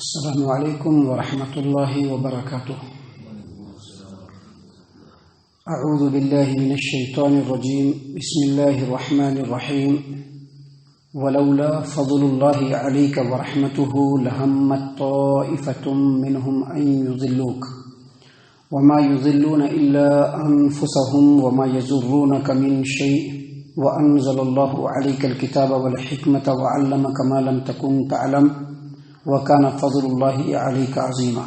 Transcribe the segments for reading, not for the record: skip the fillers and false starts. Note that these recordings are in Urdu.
السلام علیکم ورحمۃ اللہ وبرکاتہ۔ اعوذ باللہ من الشیطان الرجیم، بسم اللہ الرحمن الرحیم۔ ولولا فضل اللہ علیک ورحمتہ لہمت طائفۃ منہم ان یضلوک وما یضلون الا انفسهم وما یضرونک من شیء وانزل اللہ علیک الکتاب والحکمۃ وعلمک ما لم تکن تعلم وَكَانَ فَضْلُ اللَّهِ عَلَيْكَ عَظِيمًا۔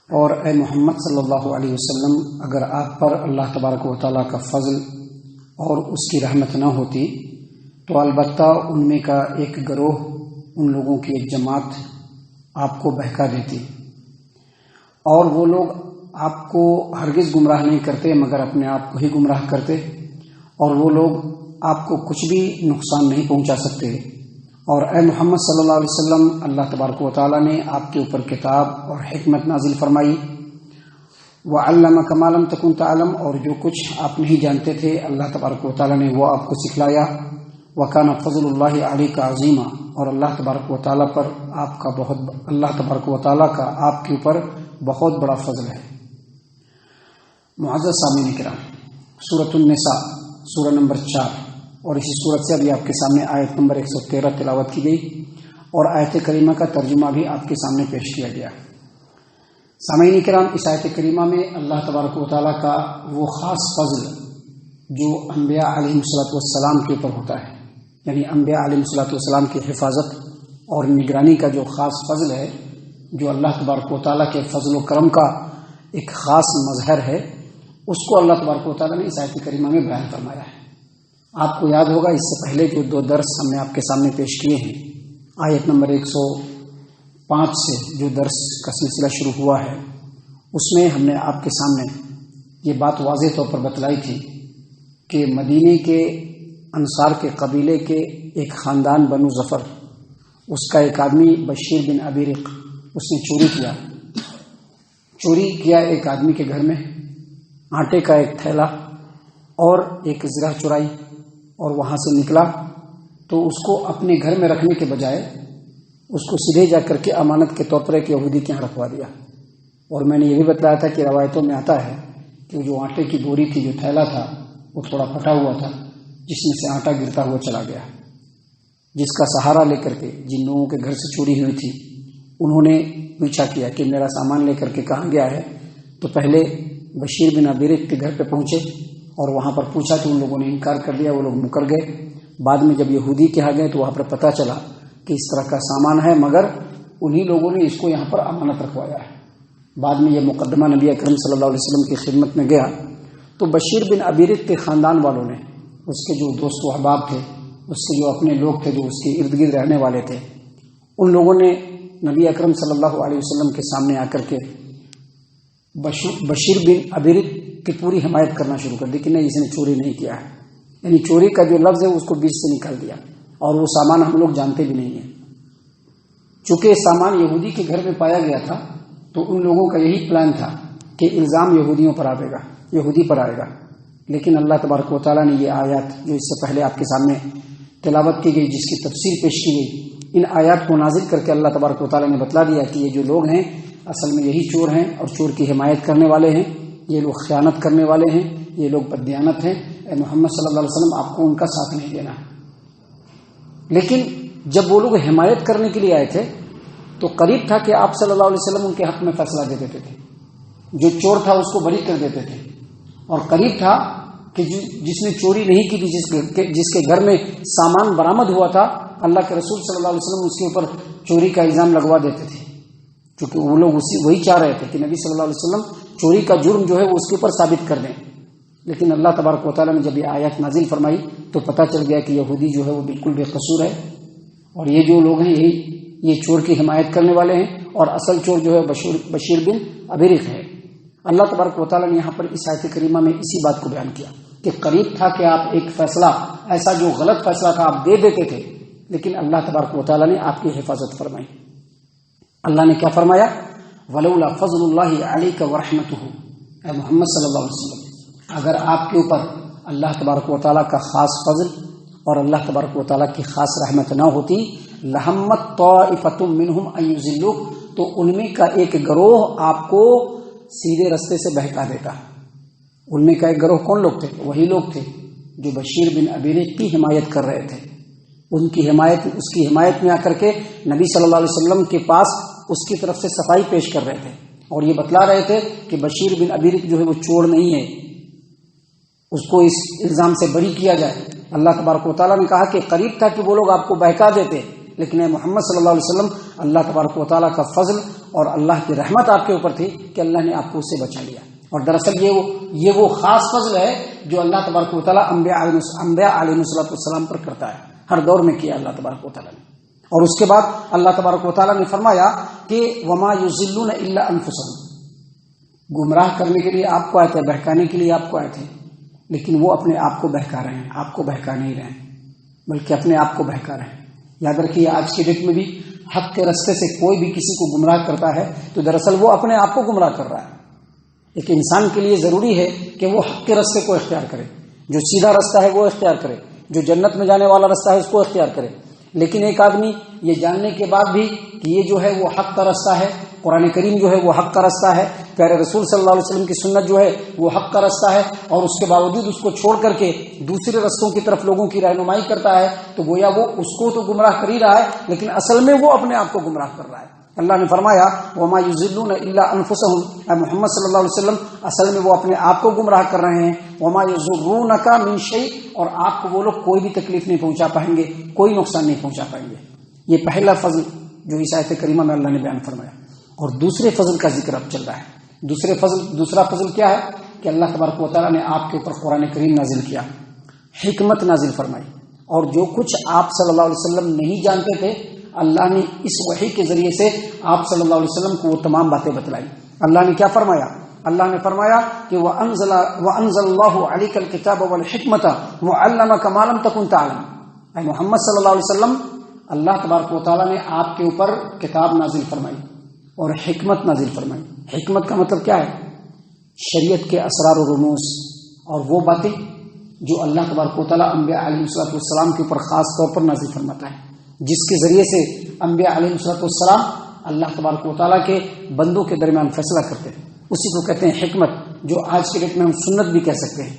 اور اے محمد صلی اللہ علیہ وسلم، اگر آپ پر اللہ تبارک و تعالیٰ کا فضل اور اس کی رحمت نہ ہوتی تو البتہ ان میں کا ایک گروہ، ان لوگوں کی ایک جماعت آپ کو بہکا دیتی، اور وہ لوگ آپ کو ہرگز گمراہ نہیں کرتے مگر اپنے آپ کو ہی گمراہ کرتے، اور وہ لوگ آپ کو کچھ بھی نقصان نہیں پہنچا سکتے۔ اور اے محمد صلی اللہ علیہ وسلم، اللہ تبارک و تعالیٰ نے آپ کے اوپر کتاب اور حکمت نازل فرمائی، وَعَلَّمَكَ مَا لَمْ تَكُنْ تَعْلَمْ، اور جو کچھ آپ نہیں جانتے تھے اللہ تبارک و تعالیٰ نے وہ آپ کو سکھلایا۔ وَكَانَ فَضْلُ اللَّهِ عَلَيْكَ عَظِيمًا، اور اللہ تبارک و تعالیٰ پر اللہ تبارک و تعالیٰ کا آپ کے اوپر بہت بڑا فضل ہے۔ معزز سامعین کرام، سورۃ النساء، سورہ نمبر 4، اور اسی صورت سے ابھی آپ کے سامنے آیت نمبر 113 تلاوت کی گئی، اور آیت کریمہ کا ترجمہ بھی آپ کے سامنے پیش کیا گیا۔ سامعین کرام، اس آیت کریمہ میں اللہ تبارک و تعالیٰ کا وہ خاص فضل جو انبیاء علیہ السلام کے اوپر ہوتا ہے، یعنی انبیاء علیہ السلام کی حفاظت اور نگرانی کا جو خاص فضل ہے، جو اللہ تبارک و تعالیٰ کے فضل و کرم کا ایک خاص مظہر ہے، اس کو اللہ تبارک و تعالیٰ نے اس آیت کریمہ میں بیان فرمایا ہے۔ آپ کو یاد ہوگا اس سے پہلے جو 2 درس ہم نے آپ کے سامنے پیش کیے ہیں، آیت نمبر 105 سے جو درس کا سلسلہ شروع ہوا ہے، اس میں ہم نے آپ کے سامنے یہ بات واضح طور پر بتلائی تھی کہ مدینے کے انصار کے قبیلے کے ایک خاندان بنو ظفر، اس کا ایک آدمی بشیر بن ابیرق، اس نے چوری کیا ایک آدمی کے گھر میں آٹے کا ایک تھیلا اور ایک زرہ چرائی، اور وہاں سے نکلا تو اس کو اپنے گھر میں رکھنے کے بجائے اس کو سیدھے جا کر کے امانت کے طور پر ایک یہودی کے یہاں رکھوا دیا۔ اور میں نے یہ بھی بتلایا تھا کہ روایتوں میں آتا ہے کہ جو آٹے کی بوری تھی، جو تھیلا تھا، وہ تھوڑا پھٹا ہوا تھا، جس میں سے آٹا گرتا ہوا چلا گیا، جس کا سہارا لے کر کے جن لوگوں کے گھر سے چوری ہوئی تھی انہوں نے پوچھا کیا کہ میرا سامان لے کر کے کہاں گیا ہے، تو پہلے بشیر بن ابیرق کے گھر پہ پہنچے اور وہاں پر پوچھا تو ان لوگوں نے انکار کر دیا، وہ لوگ مکر گئے۔ بعد میں جب یہودی کے یہاں گئے تو وہاں پر پتہ چلا کہ اس طرح کا سامان ہے، مگر انہی لوگوں نے اس کو یہاں پر امانت رکھوایا ہے۔ بعد میں یہ مقدمہ نبی اکرم صلی اللہ علیہ وسلم کی خدمت میں گیا تو بشیر بن ابیرق کے خاندان والوں نے، اس کے جو دوست و احباب تھے، اس کے جو اپنے لوگ تھے جو اس کے ارد گرد رہنے والے تھے، ان لوگوں نے نبی اکرم صلی اللہ علیہ وسلم کے سامنے آ کر کے بشیر بن ابیرق کی پوری حمایت کرنا شروع کر دی کہ نہیں، اس نے چوری نہیں کیا ہے، یعنی چوری کا جو لفظ ہے اس کو بیچ سے نکال دیا، اور وہ سامان ہم لوگ جانتے بھی نہیں ہیں۔ چونکہ سامان یہودی کے گھر میں پایا گیا تھا تو ان لوگوں کا یہی پلان تھا کہ الزام یہودیوں پر آئے گا، یہودی پر آئے گا، لیکن اللہ تبارک و تعالیٰ نے یہ آیات جو اس سے پہلے آپ کے سامنے تلاوت کی گئی، جس کی تفسیر پیش کی گئی، ان آیات کو نازل کر کے اللہ تبارک و تعالیٰ نے بتلا دیا کہ یہ جو لوگ ہیں اصل میں یہی چور ہیں، اور چور کی حمایت کرنے والے ہیں، یہ لوگ خیانت کرنے والے ہیں، یہ لوگ بددیانت ہیں۔ اے محمد صلی اللہ علیہ وسلم، آپ کو ان کا ساتھ نہیں دینا۔ لیکن جب وہ لوگ حمایت کرنے کے لیے آئے تھے تو قریب تھا کہ آپ صلی اللہ علیہ وسلم ان کے حق میں فیصلہ دے دیتے تھے، جو چور تھا اس کو بری کر دیتے تھے، اور قریب تھا کہ جس نے چوری نہیں کی تھی، جس کے گھر میں سامان برآمد ہوا تھا، اللہ کے رسول صلی اللہ علیہ وسلم اس کے اوپر چوری کا الزام لگوا دیتے تھے، کیونکہ وہ لوگ وہی چاہ رہے تھے کہ نبی صلی اللہ علیہ وسلم چوری کا جرم جو ہے وہ اس کے اوپر ثابت کر دیں۔ لیکن اللہ تبارک و تعالیٰ نے جب یہ آیات نازل فرمائی تو پتہ چل گیا کہ یہودی جو ہے وہ بالکل بے قصور ہے، اور یہ جو لوگ ہیں یہ چور کی حمایت کرنے والے ہیں، اور اصل چور جو ہے بشیر بن ابیرق ہے۔ اللہ تبارک و تعالیٰ نے یہاں پر اس آیت کریمہ میں اسی بات کو بیان کیا کہ قریب تھا کہ آپ ایک فیصلہ ایسا جو غلط فیصلہ تھا آپ دے دیتے تھے، لیکن اللہ تبارک و تعالیٰ نے آپ کی حفاظت فرمائی۔ اللہ نے کیا فرمایا؟ ولولا فضل اللہ علیک ورحمتہ، اے محمد صلی اللہ علیہ وسلم، اگر آپ کے اوپر اللہ تبارک و تعالیٰ کا خاص فضل اور اللہ تبارک و تعالیٰ کی خاص رحمت نہ ہوتی لہمت طائفۃ منہم ان یضلوک، تو ان میں کا ایک گروہ آپ کو سیدھے رستے سے بہکا دیتا۔ ان میں کا ایک گروہ کون لوگ تھے؟ وہی لوگ تھے جو بشیر بن ابی ریح کی حمایت کر رہے تھے، اس کی حمایت میں آ کر کے نبی صلی اللہ علیہ وسلم کے پاس اس کی طرف سے صفائی پیش کر رہے تھے، اور یہ بتلا رہے تھے کہ بشیر بن ابی ریح جو ہے وہ چور نہیں ہے، اس کو اس الزام سے بری کیا جائے۔ اللہ تبارک و تعالیٰ نے کہا کہ قریب تھا کہ وہ لوگ آپ کو بہکا دیتے، لیکن اے محمد صلی اللہ علیہ وسلم، اللہ تبارک و تعالیٰ کا فضل اور اللہ کی رحمت آپ کے اوپر تھی کہ اللہ نے آپ کو اس سے بچا لیا۔ اور دراصل یہ وہ خاص فضل ہے جو اللہ تبارک و تعالیٰ انبیاء علیہ السلام پر کرتا ہے، ہر دور میں کیا اللہ تبارک و تعالیٰ نے۔ اور اس کے بعد اللہ تبارک و تعالیٰ نے فرمایا کہ وما یضلون الا انفسهم، گمراہ کرنے کے لیے آپ کو آئے تھے، بہکانے کے لیے آپ کو آئے تھے، لیکن وہ اپنے آپ کو بہکا رہے ہیں، آپ کو بہکا نہیں رہے ہیں، بلکہ اپنے آپ کو بہکا رہے ہیں۔ یاد رکھیے آج کی ڈیٹ میں بھی حق کے راستے سے کوئی بھی کسی کو گمراہ کرتا ہے تو دراصل وہ اپنے آپ کو گمراہ کر رہا ہے۔ ایک انسان کے لیے ضروری ہے کہ وہ حق کے راستے کو اختیار کرے، جو سیدھا راستہ ہے وہ اختیار کرے، جو جنت میں جانے والا راستہ ہے اس کو اختیار کرے۔ لیکن ایک آدمی یہ جاننے کے بعد بھی کہ یہ جو ہے وہ حق کا راستہ ہے، قرآن کریم جو ہے وہ حق کا راستہ ہے، پیارے رسول صلی اللہ علیہ وسلم کی سنت جو ہے وہ حق کا راستہ ہے، اور اس کے باوجود اس کو چھوڑ کر کے دوسرے رستوں کی طرف لوگوں کی رہنمائی کرتا ہے، تو گویا وہ اس کو تو گمراہ کر ہی رہا ہے، لیکن اصل میں وہ اپنے آپ کو گمراہ کر رہا ہے۔ اللہ نے فرمایا وما یضلون الا انفسهم، اے محمد صلی اللہ علیہ وسلم اصل میں وہ اپنے آپ کو گمراہ کر رہے ہیں۔ وما یضرونک من شیء، اور آپ کو وہ لوگ کوئی بھی تکلیف نہیں پہنچا پائیں گے، کوئی نقصان نہیں پہنچا پائیں گے۔ یہ پہلا فضل جو اس آیت کریمہ میں اللہ نے بیان فرمایا، اور دوسرے فضل کا ذکر اب چل رہا ہے۔ دوسرا فضل کیا ہے کہ اللہ تبارک و تعالیٰ نے آپ کے اوپر قرآن کریم نازل کیا، حکمت نازل فرمائی، اور جو کچھ آپ صلی اللہ علیہ وسلم نہیں جانتے تھے اللہ نے اس وحی کے ذریعے سے آپ صلی اللہ علیہ وسلم کو وہ تمام باتیں بتلائی۔ اللہ نے کیا فرمایا؟ اللہ نے فرمایا کہ وَأَنزَلَ اللَّهُ عَلَيْكَ الْكِتَابَ وَالْحِكْمَةَ وَعَلَّمَكَ مَا لَمْ تَكُنْ تَعْلَمُ، اے محمد صلی اللہ علیہ وسلم اللہ تبارک و تعالیٰ نے آپ کے اوپر کتاب نازل فرمائی اور حکمت نازل فرمائی۔ حکمت کا مطلب کیا ہے؟ شریعت کے اسرار و رموز اور وہ باتیں جو اللہ تبارک و تعالیٰ انبیاء علیہ السلام کے اوپر خاص طور پر نازل فرماتا ہے، جس کے ذریعے سے انبیاء علیہ السلام اللہ تبارک و تعالیٰ کے بندوں کے درمیان فیصلہ کرتے ہیں، اسی کو کہتے ہیں حکمت، جو آج کے ڈیٹ میں ہم سنت بھی کہہ سکتے ہیں۔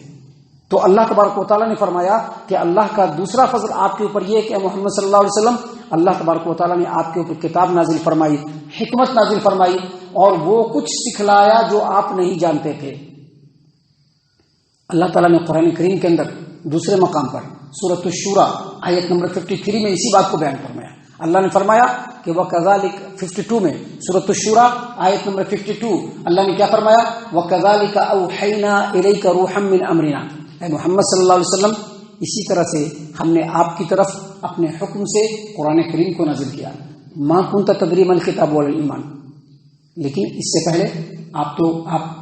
تو اللہ تبارک و تعالیٰ نے فرمایا کہ اللہ کا دوسرا فضل آپ کے اوپر یہ کہ محمد صلی اللہ علیہ وسلم اللہ تبارک و تعالیٰ نے آپ کے اوپر کتاب نازل فرمائی، حکمت نازل فرمائی، اور وہ کچھ سکھلایا جو آپ نہیں جانتے تھے۔ اللہ تعالیٰ نے قرآن کریم کے اندر دوسرے مقام پر سورۃ الشورى آیت نمبر 53 میں اسی بات کو بیان فرمایا۔ اللہ نے فرمایا کہ وَكَذَلِكَ 52 میں سورۃ الشورى آیت نمبر 52 اللہ نے کیا فرمایا؟ وَكَذَلِكَ أَوْحَيْنَا إِلَيْكَ رُوحًا مِّنْ أَمْرِنَا، اے محمد صلی اللہ علیہ وسلم اسی طرح سے ہم نے آپ کی طرف اپنے حکم سے قرآن کریم کو نازل کیا۔ مَا كُنْتَ تَدْرِي مَا الْكِتَابُ وَلَا الْإِيمَانُ، لیکن اس سے پہلے آپ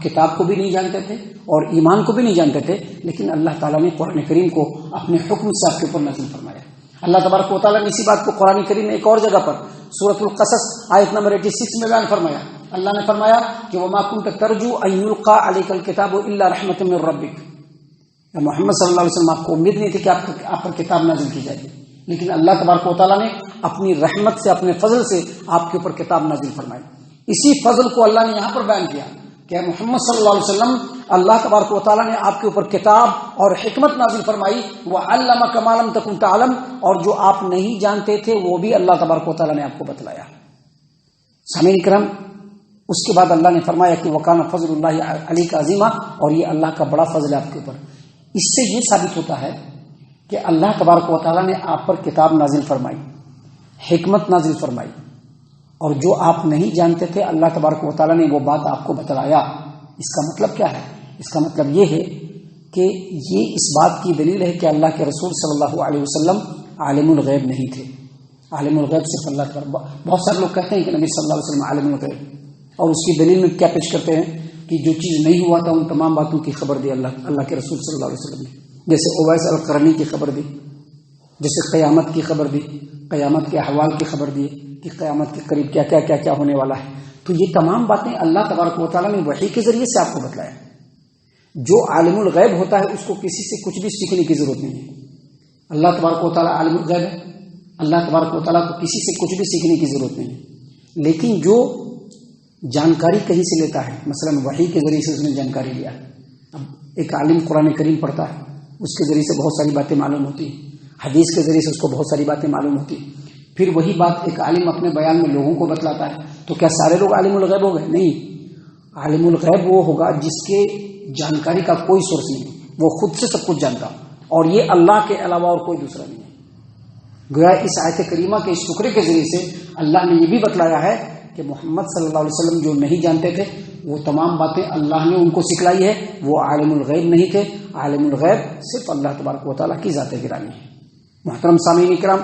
کتاب کو بھی نہیں جانتے تھے اور ایمان کو بھی نہیں جانتے تھے، لیکن اللہ تعالیٰ نے قرآن کریم کو اپنے حکم سے آپ کے اوپر نازل فرمایا۔ اللہ تبارک و تعالیٰ نے اسی بات کو قرآن کریم میں ایک اور جگہ پر سورۃ القصص آیت نمبر 86 میں بیان فرمایا۔ اللہ نے فرمایا کہ وَمَا كُنْتَ تَرْجُو أَن يُلْقَىٰ عَلَيْكَ الْكِتَابُ إِلَّا رَحْمَةً مِّن رَّبِّكَ، محمد صلی اللہ علیہ وسلم آپ کو امید نہیں تھی کہ آپ پر کتاب نازل کی جائے گی، لیکن اللہ تبارک و تعالیٰ نے اپنی رحمت سے اپنے فضل سے آپ کے اوپر کتاب نازل فرمائی۔ اسی فضل کو اللہ نے یہاں پر بیان کیا کہ محمد صلی اللہ علیہ وسلم اللہ تبارک و تعالیٰ نے آپ کے اوپر کتاب اور حکمت نازل فرمائی، وَعَلَّمَكَ مَا لَمْ تَكُنْ تَعْلَمُ، اور جو آپ نہیں جانتے تھے وہ بھی اللہ تبارک و تعالیٰ نے آپ کو بتلایا۔ سامعین کرام، اس کے بعد اللہ نے فرمایا کہ وَكَانَ فَضْلُ اللَّهِ عَلَيْكَ عَظِيمًا، اور یہ اللہ کا بڑا فضل ہے آپ کے اوپر۔ اس سے یہ ثابت ہوتا ہے کہ اللہ تبارک و تعالیٰ نے آپ پر کتاب نازل فرمائی، حکمت نازل فرمائی، اور جو آپ نہیں جانتے تھے اللہ تبارک و تعالیٰ نے وہ بات آپ کو بتلایا۔ اس کا مطلب کیا ہے؟ اس کا مطلب یہ ہے کہ یہ اس بات کی دلیل ہے کہ اللہ کے رسول صلی اللہ علیہ وسلم عالم الغیب نہیں تھے۔ عالم الغیب صرف اللہ تعالیٰ۔ بہت سارے لوگ کہتے ہیں کہ نبی صلی اللہ علیہ وسلم عالم الغیب، اور اس کی دلیل میں کیا پیش کرتے ہیں کہ جو چیز نہیں ہوا تھا ان تمام باتوں کی خبر دی اللہ کے رسول صلی اللہ علیہ وسلم نے، جیسے اویس القرنی کی خبر دی، جیسے قیامت کی خبر دی، قیامت کے احوال کی خبر دی کہ قیامت کے قریب کیا ہونے والا ہے۔ تو یہ تمام باتیں اللہ تبارک و تعالیٰ نے وحی کے ذریعے سے آپ کو بتلایا۔ جو عالم الغیب ہوتا ہے اس کو کسی سے کچھ بھی سیکھنے کی ضرورت نہیں ہے۔ اللہ تبارک و تعالیٰ عالم الغیب ہے، اللہ تبارک و تعالیٰ کو کسی سے کچھ بھی سیکھنے کی ضرورت نہیں، لیکن جو جانکاری کہیں سے لیتا ہے، مثلا وحی کے ذریعے سے اس نے جانکاری لیا، اب ایک عالم قرآن کریم پڑھتا ہے، اس کے ذریعے سے بہت ساری باتیں معلوم ہوتی ہیں، حدیث کے ذریعے سے اس کو بہت ساری باتیں معلوم ہوتی ہیں، پھر وہی بات ایک عالم اپنے بیان میں لوگوں کو بتلاتا ہے، تو کیا سارے لوگ عالم الغیب ہو گئے؟ نہیں، عالم الغیب وہ ہوگا جس کے جانکاری کا کوئی سورس نہیں، وہ خود سے سب کچھ جانتا، اور یہ اللہ کے علاوہ اور کوئی دوسرا نہیں ہے۔ گویا اس آیت کریمہ کے اس ٹکڑے کے ذریعے سے اللہ نے یہ بھی بتلایا ہے کہ محمد صلی اللہ علیہ وسلم جو نہیں جانتے تھے وہ تمام باتیں اللہ نے ان کو سکھلائی ہے، وہ عالم الغیب نہیں تھے، عالم الغیب صرف اللہ تبارک و تعالیٰ کی ذات گرامی ہے۔ محترم سامعین کرام،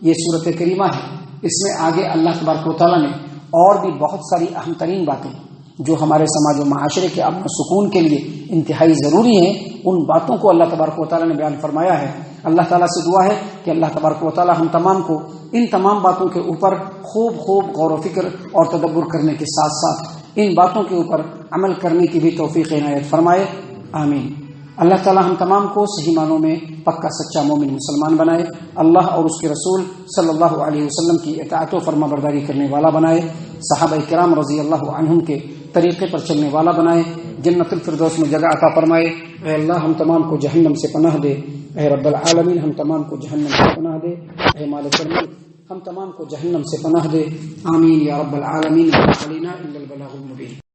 یہ سورت کریمہ ہے، اس میں آگے اللہ تبارک و تعالیٰ نے اور بھی بہت ساری اہم ترین باتیں جو ہمارے سماج و معاشرے کے امن و سکون کے لیے انتہائی ضروری ہیں، ان باتوں کو اللہ تبارک و تعالیٰ نے بیان فرمایا ہے۔ اللہ تعالیٰ سے دعا ہے کہ اللہ تبارک و تعالیٰ ہم تمام کو ان تمام باتوں کے اوپر خوب غور و فکر اور تدبر کرنے کے ساتھ ساتھ ان باتوں کے اوپر عمل کرنے کی بھی توفیق عنایت فرمائے، آمین۔ اللہ تعالیٰ ہم تمام کو صحیح معنوں میں پکا سچا مومن مسلمان بنائے، اللہ اور اس کے رسول صلی اللہ علیہ وسلم کی اطاعت و فرما برداری کرنے والا بنائے، صحابہ کرام رضی اللہ عنہم کے طریقے پر چلنے والا بنائے، جنت الفردوس میں جگہ عطا فرمائے۔ اے اللہ ہم تمام کو جہنم سے پناہ دے، اے رب العالمین ہم تمام کو جہنم سے پناہ دے، اے مالک الملک ہم تمام کو جہنم سے پناہ دے، آمین یا رب العالمین۔ لا علينا الا البلاغ المبين۔